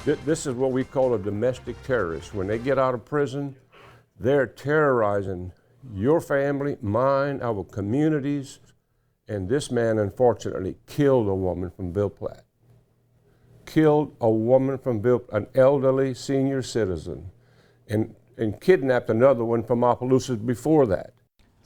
This is what we call a domestic terrorist. When they get out of prison, they're terrorizing your family, mine, our communities, and this man unfortunately killed a woman from Ville Platte. Killed a woman from an elderly senior citizen, and kidnapped another one from Opelousas before that.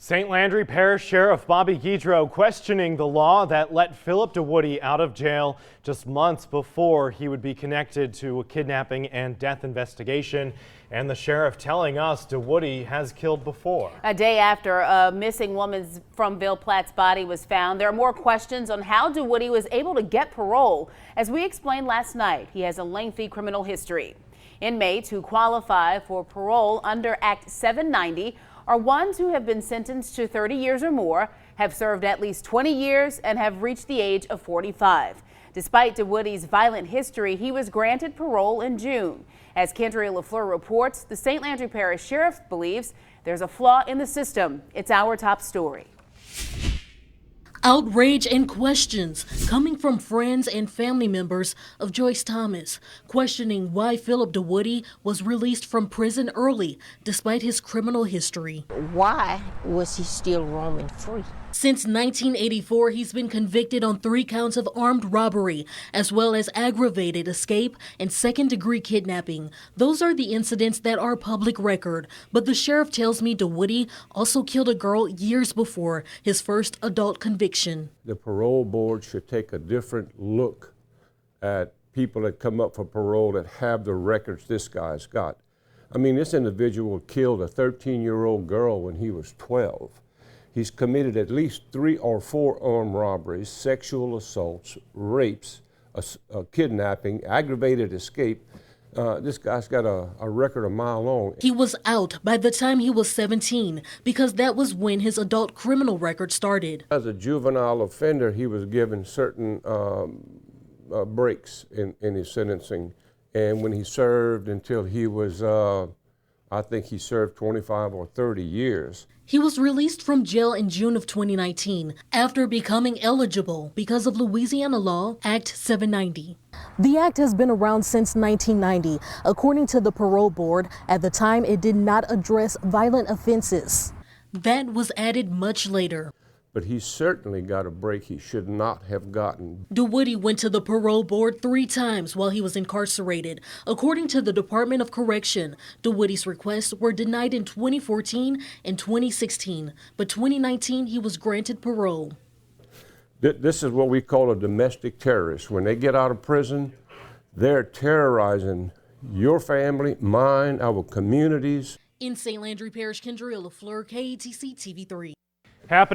St. Landry Parish Sheriff Bobby Guidreau questioning the law that let Phillip Dewoody out of jail just months before he would be connected to a kidnapping and death investigation. And the sheriff telling us Dewoody has killed before. A day after a missing woman from Ville Platte's body was found, there are more questions on how Dewoody was able to get parole. As we explained last night, he has a lengthy criminal history. Inmates who qualify for parole under Act 790 are ones who have been sentenced to 30 years or more, have served at least 20 years, and have reached the age of 45. Despite Dewoody's violent history, he was granted parole in June. As Kendria LaFleur reports, the St. Landry Parish Sheriff believes there's a flaw in the system. It's our top story. Outrage and questions coming from friends and family members of Joyce Thomas, questioning why Phillip Dewoody was released from prison early despite his criminal history. Why was he still roaming free? Since 1984, he's been convicted on 3 counts of armed robbery, as well as aggravated escape and second-degree kidnapping. Those are the incidents that are public record. But the sheriff tells me Dewoody also killed a girl years before his first adult conviction. The parole board should take a different look at people that come up for parole that have the records this guy's got. I mean, this individual killed a 13-year-old girl when he was 12. He's committed at least 3 or 4 armed robberies, sexual assaults, rapes, kidnapping, aggravated escape. This guy's got a record a mile long. He was out by the time he was 17 because that was when his adult criminal record started. As a juvenile offender, he was given certain breaks in his sentencing. And when he served until he was, I think he served 25 or 30 years. He was released from jail in June of 2019 after becoming eligible because of Louisiana law, Act 790. The act has been around since 1990. According to the parole board, at the time it did not address violent offenses. That was added much later. But he certainly got a break he should not have gotten. Dewoody went to the parole board 3 times while he was incarcerated. According to the Department of Correction, Dewoody's requests were denied in 2014 and 2016, but 2019 he was granted parole. This is what we call a domestic terrorist. When they get out of prison, they're terrorizing your family, mine, our communities. In St. Landry Parish, Kendria LaFleur, KATC TV3. Happening